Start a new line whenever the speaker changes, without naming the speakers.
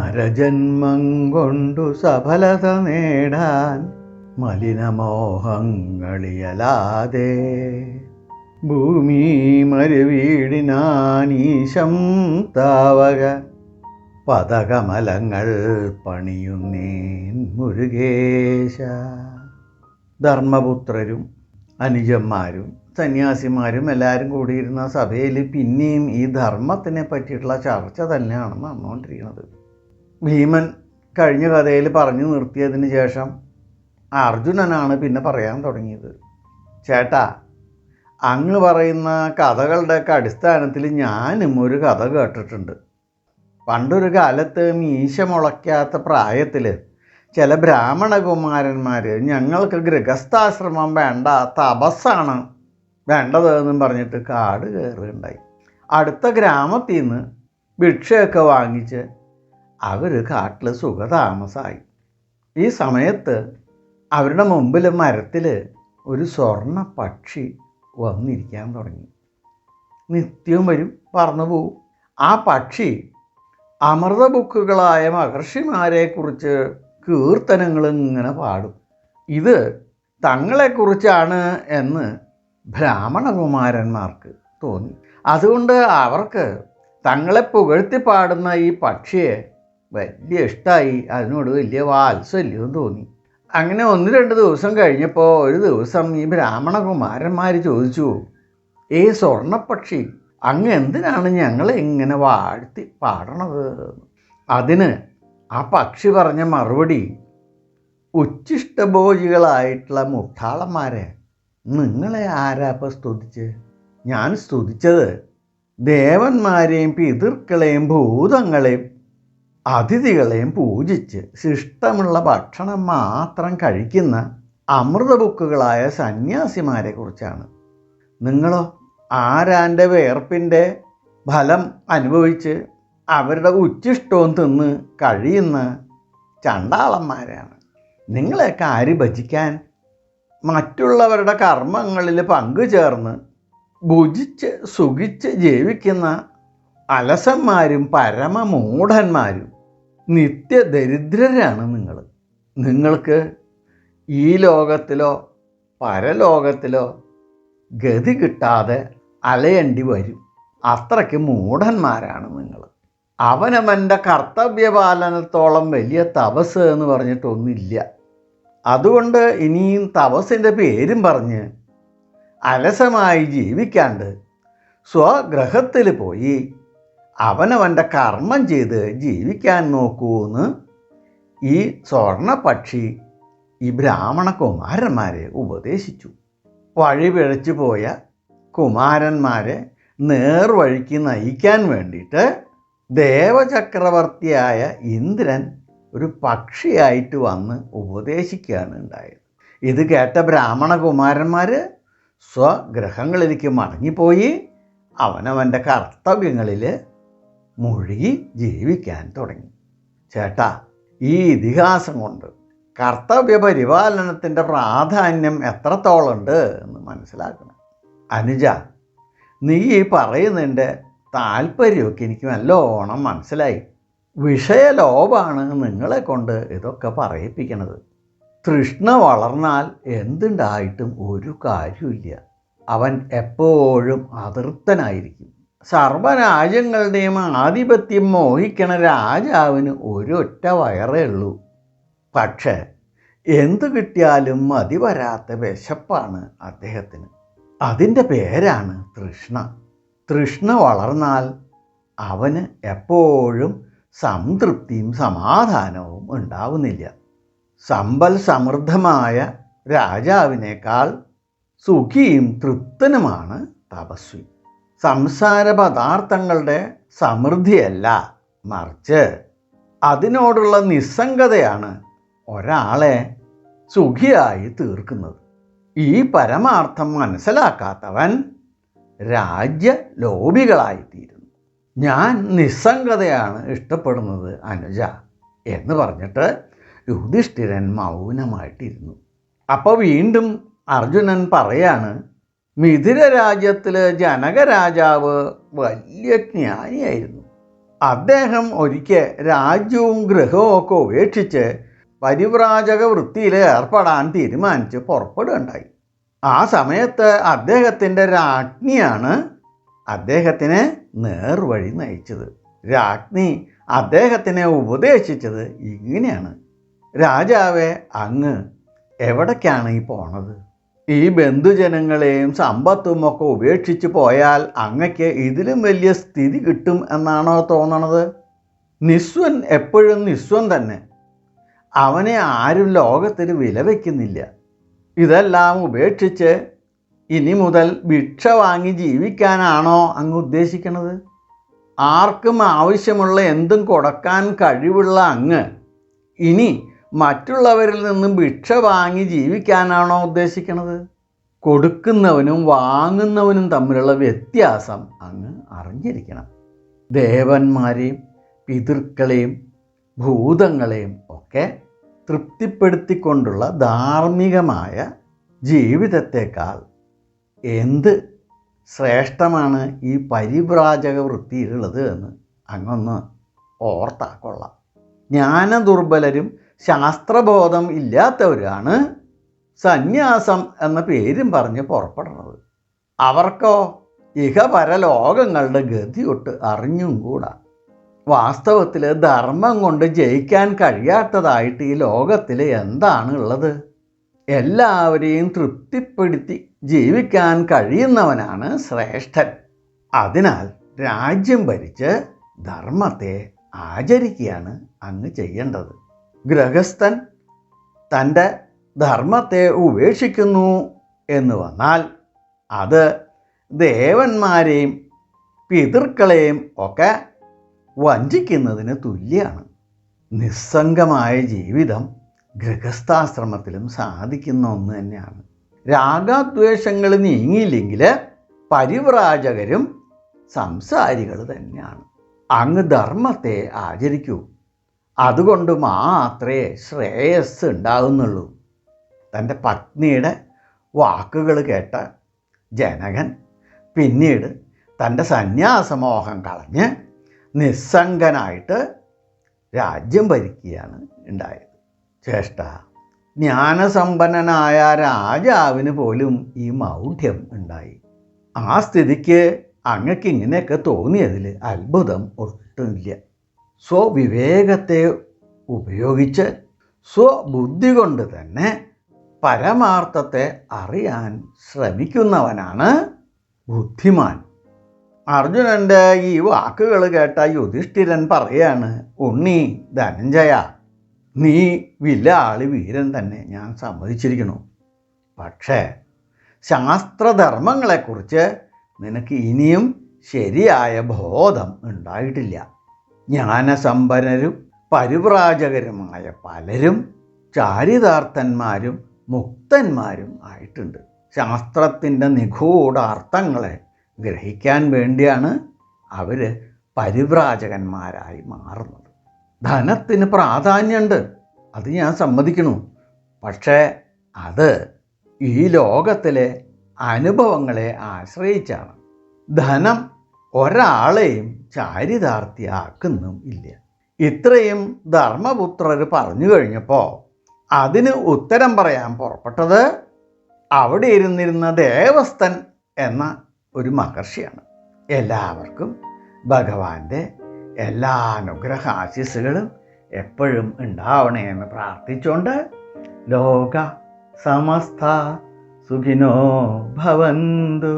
നരജന്മം കൊണ്ടു സഫലത നേടാൻ മലിനമോഹങ്ങളിയലാതെ ഭൂമി മരുവീടിനാനീശം താവക പദകമലങ്ങൾ പണിയുന്നേൻ മുരുകേശ. ധർമ്മപുത്രരും അനുജന്മാരും സന്യാസിമാരും എല്ലാവരും കൂടിയിരുന്ന സഭയിൽ പിന്നെയും ഈ ധർമ്മത്തിനെ പറ്റിയിട്ടുള്ള ചർച്ച തന്നെയാണ് നടന്നുകൊണ്ടിരിക്കുന്നത്. ഭീമൻ കഴിഞ്ഞ കഥയിൽ പറഞ്ഞു നിർത്തിയതിന് ശേഷം അർജുനനാണ് പിന്നെ പറയാൻ തുടങ്ങിയത്. ചേട്ടാ, അങ്ങ് പറയുന്ന കഥകളുടെയൊക്കെ അടിസ്ഥാനത്തിൽ ഞാനും ഒരു കഥ കേട്ടിട്ടുണ്ട്. പണ്ടൊരു കാലത്ത് മീശ മുളയ്ക്കാത്ത പ്രായത്തിൽ ചില ബ്രാഹ്മണകുമാരന്മാർ ഞങ്ങൾക്ക് ഗൃഹസ്ഥാശ്രമം വേണ്ട, തപസ്സാണ് വേണ്ടതെന്നും പറഞ്ഞിട്ട് കാട് കയറുകയുണ്ടായി. അടുത്ത ഗ്രാമത്തിൽ നിന്ന് ഭിക്ഷയൊക്കെ വാങ്ങിച്ച് അവർ കാട്ടിൽ സുഖതാമസമായി. ഈ സമയത്ത് അവരുടെ മുമ്പിൽ മരത്തിൽ ഒരു സ്വർണ്ണ പക്ഷി വന്നിരിക്കാൻ തുടങ്ങി. നിത്യവും വരും, പറന്നു പോവും. ആ പക്ഷി അമൃത ബുക്കുകളായ മഹർഷിമാരെക്കുറിച്ച് കീർത്തനങ്ങൾ ഇങ്ങനെ പാടും. ഇത് തങ്ങളെക്കുറിച്ചാണ് എന്ന് ബ്രാഹ്മണകുമാരന്മാർക്ക് തോന്നി. അതുകൊണ്ട് അവർക്ക് തങ്ങളെ പുകഴ്ത്തി പാടുന്ന ഈ പക്ഷിയെ വലിയ ഇഷ്ടമായി. അതിനോട് വലിയ വാത്സല്യവും തോന്നി. അങ്ങനെ 1-2 ദിവസം കഴിഞ്ഞപ്പോൾ ഒരു ദിവസം ഈ ബ്രാഹ്മണകുമാരന്മാർ ചോദിച്ചു, ഈ സ്വർണ്ണപ്പക്ഷി അങ്ങ് എന്തിനാണ് ഞങ്ങളെ ഇങ്ങനെ വാഴ്ത്തി പാടണത്? അതിന് ആ പക്ഷി പറഞ്ഞ മറുപടി, ഉച്ഛിഷ്ടഭോജികളായിട്ടുള്ള മുട്ടാളന്മാരെ, നിങ്ങളെ ആരാപ്പം സ്തുതിച്ച്? ഞാൻ സ്തുതിച്ചത് ദേവന്മാരെയും പിതൃക്കളെയും ഭൂതങ്ങളെയും അതിഥികളെയും പൂജിച്ച് ശിഷ്ടമുള്ള ഭക്ഷണം മാത്രം കഴിക്കുന്ന അമൃതബുക്കുകളായ സന്യാസിമാരെ കുറിച്ചാണ്. നിങ്ങളോ ആരാൻ്റെ വേർപ്പിൻ്റെ ഫലം അനുഭവിച്ച് അവരുടെ ഉച്ഛിഷ്ടവും തിന്ന് കഴിയുന്ന ചണ്ടാളന്മാരാണ്. നിങ്ങളെയൊക്കെ ആര് ഭജിക്കാൻ? മറ്റുള്ളവരുടെ കർമ്മങ്ങളിൽ പങ്കുചേർന്ന് ഭുജിച്ച് സുഖിച്ച് ജീവിക്കുന്ന അലസന്മാരും പരമമൂഢന്മാരും നിത്യദരിദ്രരാണ് നിങ്ങൾ. നിങ്ങൾക്ക് ഈ ലോകത്തിലോ പരലോകത്തിലോ ഗതി കിട്ടാതെ അലയേണ്ടി വരും. അത്രയ്ക്ക് മൂഢന്മാരാണ് നിങ്ങൾ. അവനവൻ്റെ കർത്തവ്യപാലനത്തോളം വലിയ തപസ് എന്ന് പറഞ്ഞിട്ടൊന്നുമില്ല. അതുകൊണ്ട് ഇനിയും തപസ്സിൻ്റെ പേരും പറഞ്ഞ് അലസമായി ജീവിക്കാണ്ട് സ്വഗ്രഹത്തിൽ പോയി അവനവൻ്റെ കർമ്മം ചെയ്ത് ജീവിക്കാൻ നോക്കൂന്ന് ഈ സ്വർണ്ണപക്ഷി ഈ ബ്രാഹ്മണ കുമാരന്മാരെ ഉപദേശിച്ചു. വഴി പിഴച്ചു പോയ കുമാരന്മാരെ നേർവഴിക്ക് നയിക്കാൻ വേണ്ടിയിട്ട് ദേവചക്രവർത്തിയായ ഇന്ദ്രൻ ഒരു പക്ഷിയായിട്ട് വന്ന് ഉപദേശിക്കുകയാണ് ഉണ്ടായത്. ഇത് കേട്ട ബ്രാഹ്മണ കുമാരന്മാർ സ്വഗ്രഹങ്ങളിലേക്ക് മടങ്ങിപ്പോയി അവനവൻ്റെ കർത്തവ്യങ്ങളിൽ മുഴുകി ജീവിക്കാൻ തുടങ്ങി. ചേട്ടാ, ഈ ഇതിഹാസം കൊണ്ട് കർത്തവ്യ പരിപാലനത്തിൻ്റെ പ്രാധാന്യം എത്രത്തോളമുണ്ട് എന്ന് മനസ്സിലാക്കണം. അനുജ, നീ ഈ പറയുന്നതിൻ്റെ താല്പര്യമൊക്കെ എനിക്ക് നല്ലോണം മനസ്സിലായി. വിഷയലോഭാണ് നിങ്ങളെ കൊണ്ട് ഇതൊക്കെ പറയിപ്പിക്കണത്. തൃഷ്ണ വളർന്നാൽ എന്തുണ്ടായിട്ടും ഒരു കാര്യമില്ല. അവൻ എപ്പോഴും അതൃപ്തനായിരിക്കും. സർവ്വരാജ്യങ്ങളുടെയും ആധിപത്യം മോഹിക്കണ രാജാവിന് ഒരൊറ്റ വയറേ ഉള്ളൂ. പക്ഷേ എന്തു കിട്ടിയാലും മതി വരാത്ത വിശപ്പാണ് അദ്ദേഹത്തിന്. അതിൻ്റെ പേരാണ് തൃഷ്ണ. തൃഷ്ണ വളർന്നാൽ അവന് എപ്പോഴും സംതൃപ്തിയും സമാധാനവും ഉണ്ടാവുന്നില്ല. സമ്പൽ സമൃദ്ധമായ രാജാവിനേക്കാൾ സുഖിയും തൃപ്തനുമാണ് തപസ്വി. സംസാര പദാർത്ഥങ്ങളുടെ സമൃദ്ധിയല്ല, മറിച്ച് അതിനോടുള്ള നിസ്സംഗതയാണ് ഒരാളെ സുഖിയായി തീർക്കുന്നത്. ഈ പരമാർത്ഥം മനസ്സിലാക്കാത്തവൻ രാജ്യലോഭികളായിത്തീരുന്നു. ഞാൻ നിസ്സംഗതയാണ് ഇഷ്ടപ്പെടുന്നത് അനുജ എന്ന് പറഞ്ഞിട്ട് യുധിഷ്ഠിരൻ മൗനമായിട്ടിരുന്നു. അപ്പോൾ വീണ്ടും അർജുനൻ പറയാണ്, മിഥില രാജ്യത്തിൽ ജനകരാജാവ് വലിയ ജ്ഞാനിയായിരുന്നു. അദ്ദേഹം ഒരിക്കൽ രാജ്യവും ഗൃഹവും ഒക്കെ ഉപേക്ഷിച്ച് പരിവ്രാജക വൃത്തിയിൽ ഏർപ്പെടാൻ തീരുമാനിച്ച് പുറപ്പെടുകയുണ്ടായി. ആ സമയത്ത് അദ്ദേഹത്തിൻ്റെ രാജ്ഞിയാണ് അദ്ദേഹത്തിനെ നേർവഴി നയിച്ചത്. രാജ്ഞി അദ്ദേഹത്തിനെ ഉപദേശിച്ചത് ഇങ്ങനെയാണ്: രാജാവേ, അങ്ങ് എവിടേക്കാണ് ഈ പോണത്? ഈ ബന്ധുജനങ്ങളെയും സമ്പത്തും ഒക്കെ ഉപേക്ഷിച്ച് പോയാൽ അങ്ങക്ക് ഇതിലും വലിയ സ്ഥിതി കിട്ടും എന്നാണോ തോന്നണത്? നിസ്വൻ എപ്പോഴും നിസ്വൻ തന്നെ. അവനെ ആരും ലോകത്തിൽ വില വയ്ക്കുന്നില്ല. ഇതെല്ലാം ഉപേക്ഷിച്ച് ഇനി മുതൽ ഭിക്ഷ വാങ്ങി ജീവിക്കാനാണോ അങ്ങ് ഉദ്ദേശിക്കണത്? ആർക്കും ആവശ്യമുള്ള എന്തും കൊടുക്കാൻ കഴിവുള്ള അങ്ങ് ഇനി മറ്റുള്ളവരിൽ നിന്നും ഭിക്ഷ വാങ്ങി ജീവിക്കാനാണോ ഉദ്ദേശിക്കുന്നത്? കൊടുക്കുന്നവനും വാങ്ങുന്നവനും തമ്മിലുള്ള വ്യത്യാസം അങ്ങ് അറിഞ്ഞിരിക്കണം. ദേവന്മാരെയും പിതൃക്കളെയും ഭൂതങ്ങളെയും ഒക്കെ തൃപ്തിപ്പെടുത്തിക്കൊണ്ടുള്ള ധാർമ്മികമായ ജീവിതത്തേക്കാൾ എന്ത് ശ്രേഷ്ഠമാണ് ഈ പരിവ്രാജക വൃത്തിയിലുള്ളത് എന്ന് അങ്ങൊന്ന് ഓർത്താക്കൊള്ളാം. ജ്ഞാനദുർബലരും ശാസ്ത്രബോധം ഇല്ലാത്തവരാണ് സന്യാസം എന്ന പേരും പറഞ്ഞ് പുറപ്പെടുന്നത്. അവർക്കോ ഇഹപരലോകങ്ങളുടെ ഗതിയൊട്ട് അറിഞ്ഞും കൂടാ. വാസ്തവത്തിൽ ധർമ്മം കൊണ്ട് ജയിക്കാൻ കഴിയാത്തതായിട്ട് ഈ ലോകത്തിൽ എന്താണ് ഉള്ളത്? എല്ലാവരെയും തൃപ്തിപ്പെടുത്തി ജീവിക്കാൻ കഴിയുന്നവനാണ് ശ്രേഷ്ഠൻ. അതിനാൽ രാജ്യം ഭരിച്ച് ധർമ്മത്തെ ആചരിക്കുകയാണ് അങ്ങ് ചെയ്യേണ്ടത്. ഗൃഹസ്ഥൻ തൻ്റെ ധർമ്മത്തെ ഉപേക്ഷിക്കുന്നു എന്ന് വന്നാൽ അത് ദേവന്മാരെയും പിതൃക്കളെയും ഒക്കെ വഞ്ചിക്കുന്നതിന് തുല്യമാണ്. നിസ്സംഗമായ ജീവിതം ഗൃഹസ്ഥാശ്രമത്തിലും സാധിക്കുന്ന ഒന്ന് തന്നെയാണ്. രാഗദ്വേഷങ്ങൾ നീങ്ങിയില്ലെങ്കിൽ പരിവ്രാജകരും സംസാരികൾ തന്നെയാണ്. അങ്ങ് ധർമ്മത്തെ ആചരിക്കൂ. അതുകൊണ്ട് മാത്രമേ ശ്രേയസ് ഉണ്ടാകുന്നുള്ളൂ. തൻ്റെ പത്നിയുടെ വാക്കുകൾ കേട്ട ജനകൻ പിന്നീട് തൻ്റെ സന്യാസമോഹം കളഞ്ഞ് നിസ്സംഗനായിട്ട് രാജ്യം ഭരിക്കുകയാണ് ഉണ്ടായത്. ചേഷ്ട, ജ്ഞാനസമ്പന്നനായ രാജാവിന് പോലും ഈ മൗഢ്യം ഉണ്ടായി. ആ സ്ഥിതിക്ക് അങ്ങക്ക് ഇങ്ങനെയൊക്കെ തോന്നിയതിൽ അത്ഭുതം ഒട്ടുമില്ല. സ്വവിവേകത്തെ ഉപയോഗിച്ച് സ്വബുദ്ധി കൊണ്ട് തന്നെ പരമാർത്ഥത്തെ അറിയാൻ ശ്രമിക്കുന്നവനാണ് ബുദ്ധിമാൻ. അർജുനൻ്റെ ഈ വാക്കുകൾ കേട്ട യുധിഷ്ഠിരൻ പറയാണ്: ഉണ്ണി ധനഞ്ജയ, നീ വില്ലാളി വീരൻ തന്നെ, ഞാൻ സമ്മതിച്ചിരിക്കുന്നു. പക്ഷേ ശാസ്ത്രധർമ്മങ്ങളെക്കുറിച്ച് നിനക്ക് ഇനിയും ശരിയായ ബോധം ഉണ്ടായിട്ടില്ല. ജ്ഞാനസമ്പന്നരും പരിവ്രാജകരുമായ പലരും ചാരിതാർത്ഥന്മാരും മുക്തന്മാരും ആയിട്ടുണ്ട്. ശാസ്ത്രത്തിൻ്റെ നിഗൂഢ അർത്ഥങ്ങളെ ഗ്രഹിക്കാൻ വേണ്ടിയാണ് അവർ പരിവ്രാജകന്മാരായി മാറുന്നത്. ധനത്തിന് പ്രാധാന്യമുണ്ട്, അത് ഞാൻ സമ്മതിക്കുന്നു. പക്ഷേ അത് ഈ ലോകത്തിലെ അനുഭവങ്ങളെ ആശ്രയിച്ചാണ്. ധനം ഒരാളെയും ചാരിതാർത്ഥ്യാക്കുന്നും ഇല്ല. ഇത്രയും ധർമ്മപുത്രർ പറഞ്ഞു കഴിഞ്ഞപ്പോൾ അതിന് ഉത്തരം പറയാൻ പുറപ്പെട്ടത് അവിടെ ഇരുന്നിരുന്ന ദേവസ്ഥൻ എന്ന ഒരു മഹർഷിയാണ്. എല്ലാവർക്കും ഭഗവാന്റെ എല്ലാ അനുഗ്രഹാശിസ്സുകളും എപ്പോഴും ഉണ്ടാവണേ എന്ന് പ്രാർത്ഥിച്ചുകൊണ്ട് ലോക സമസ്ത സുഖിനോ ഭവന്തു.